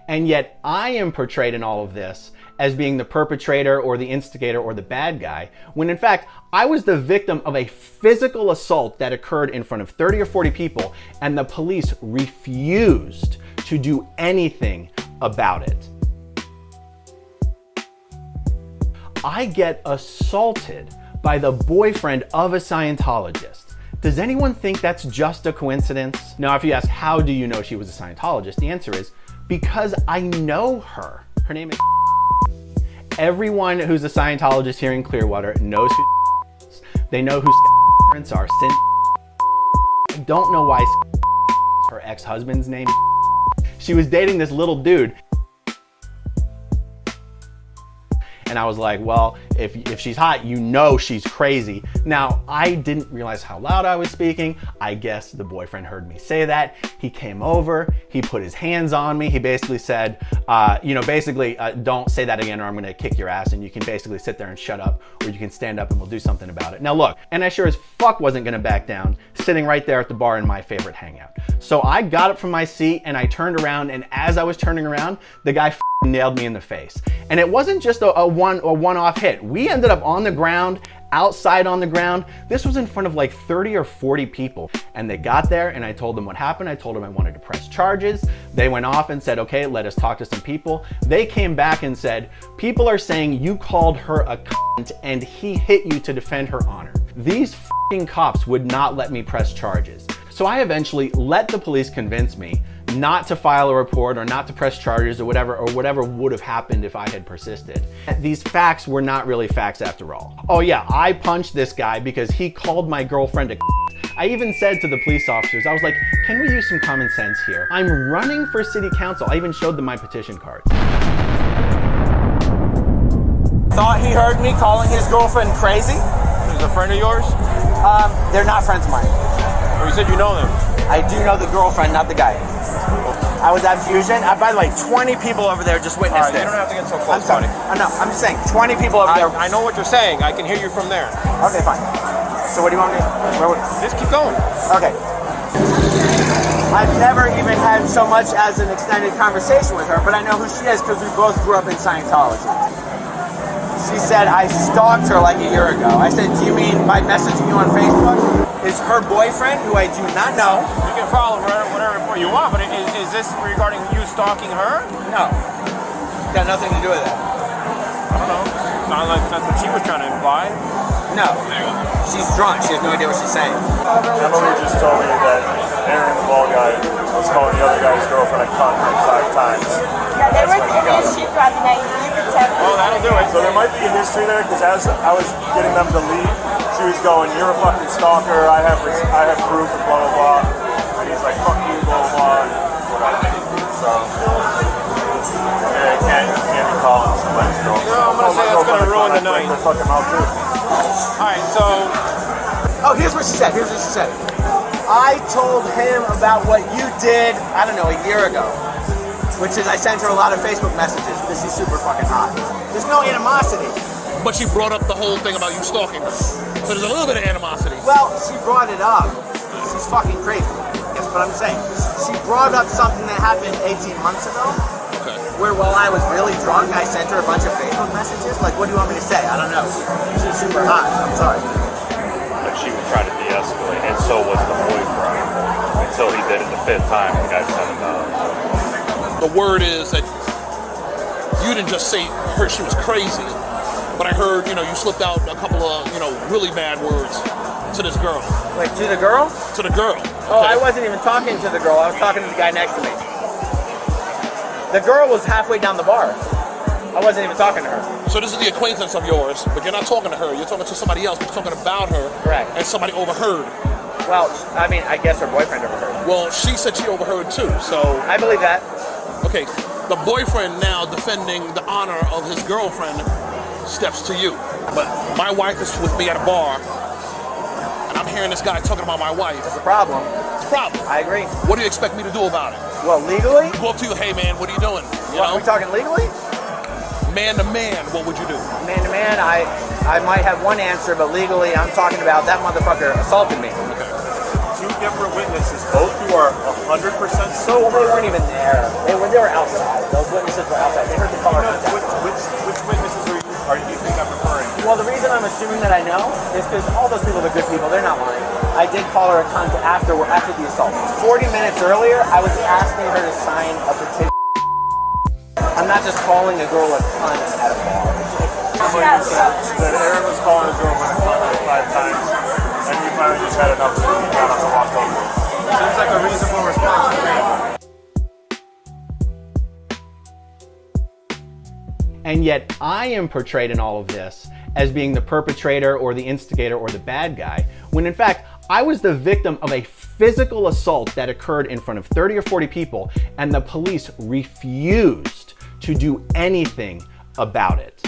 And yet I am portrayed in all of this as being the perpetrator or the instigator or the bad guy, when in fact, I was the victim of a physical assault that occurred in front of 30 or 40 people, and the police refused to do anything about it. I get assaulted by the boyfriend of a Scientologist. Does anyone think that's just a coincidence? Now, if you ask, how do you know she was a Scientologist? The answer is, because I know her. Her name is Everyone who's a Scientologist here in Clearwater knows who is. They know who parents are. I don't know why her ex-husband's name. She was dating this little dude. And I was like, well, if she's hot, you know she's crazy. Now, I didn't realize how loud I was speaking. I guess the boyfriend heard me say that. He came over, he put his hands on me. He basically said, don't say that again or I'm gonna kick your ass, and you can basically sit there and shut up, or you can stand up and we'll do something about it. Now look, and I sure as fuck wasn't gonna back down, sitting right there at the bar in my favorite hangout. So I got up from my seat and I turned around, and as I was turning around, the guy nailed me in the face. And it wasn't just a one-off hit. We ended up on the ground, outside on the ground. This was in front of like 30 or 40 people. And they got there and I told them what happened. I told them I wanted to press charges. They went off and said, okay, let us talk to some people. They came back and said, people are saying you called her a cunt and he hit you to defend her honor. These fucking cops would not let me press charges. So I eventually let the police convince me not to file a report or not to press charges or whatever would have happened if I had persisted. These facts were not really facts after all. Oh yeah, I punched this guy because he called my girlfriend a I even said to the police officers, I was like, can we use some common sense here? I'm running for city council. I even showed them my petition cards. Thought he heard me calling his girlfriend crazy. She's a friend of yours? They're not friends of mine. Oh, you said you know them? I do know the girlfriend, not the guy. I was at Fusion. By the way, 20 people over there just witnessed it. You don't have to get so close, I'm sorry. No, I'm just saying, 20 people over there. I know what you're saying. I can hear you from there. Okay, fine. So what do you want me to... Just keep going. Okay. I've never even had so much as an extended conversation with her, but I know who she is because we both grew up in Scientology. She said I stalked her like a year ago. I said, do you mean by messaging you on Facebook? Is her boyfriend, who I do not know... You can follow whatever report you want, but is this regarding you stalking her? No. Got nothing to do with that. I don't know. Sounds like that's what she was trying to imply. No. She's drunk. She has no idea what she's saying. Emily just told me that Aaron, the ball guy, was calling the other guy's girlfriend a cunt like 5 times. Yeah, there was an issue throughout the night. Well, that'll do it. So there might be a history there, because as I was getting them to leave, she was going, you're a fucking stalker, I have proof, and blah, blah, blah. And he's like, fuck you, blah, blah, blah. So, yeah, you can't be calling somebody's girlfriend. No, I'm going to say that's going to ruin the night. Fucking mouth too. Alright, so... Oh, here's what she said. I told him about what you did, I don't know, a year ago. Which is, I sent her a lot of Facebook messages because she's super fucking hot. There's no animosity. But she brought up the whole thing about you stalking her. So there's a little bit of animosity. Well, she brought it up. She's fucking crazy. That's what I'm saying. She brought up something that happened 18 months ago. Okay. Where while I was really drunk, I sent her a bunch of Facebook messages. Like, what do you want me to say? I don't know. She's super hot. I'm sorry. But she was trying to de-escalate, and so was the boyfriend. Until he did it the 5th time, the guy sent him down. The word is that you didn't just say her she was crazy, but I heard, you slipped out a couple of, really bad words to this girl. Wait, to the girl? To the girl. Oh, okay. I wasn't even talking to the girl. I was talking to the guy next to me. The girl was halfway down the bar. I wasn't even talking to her. So this is the acquaintance of yours, but you're not talking to her. You're talking to somebody else, but you're talking about her. Correct. And somebody overheard. Well, I mean, I guess her boyfriend overheard. Well, she said she overheard too, so... I believe that. Okay, the boyfriend now defending the honor of his girlfriend steps to you. But my wife is with me at a bar, and I'm hearing this guy talking about my wife. It's a problem. It's a problem. I agree. What do you expect me to do about it? Well, legally? Go up to you, hey man, what are you doing? Are we talking legally? Man to man, what would you do? Man to man, I might have one answer, but legally I'm talking about that motherfucker assaulted me. Two different witnesses, both who are 100% So they weren't even there. They were outside. Those witnesses were outside. They heard the car contact. Which witnesses are you think I'm referring to? Well, the reason I'm assuming that I know is because all those people are good people. They're not lying. I did call her a cunt after the assault. 40 minutes earlier, I was asking her to sign a petition. I'm not just calling a girl a cunt at a bar. Somebody just said Aaron was calling a girl a cunt like 5 times, and you finally just had enough of it. You got on the walk over. Seems like a reasonable response to me. And yet I am portrayed in all of this as being the perpetrator or the instigator or the bad guy, when in fact, I was the victim of a physical assault that occurred in front of 30 or 40 people, and the police refused to do anything about it.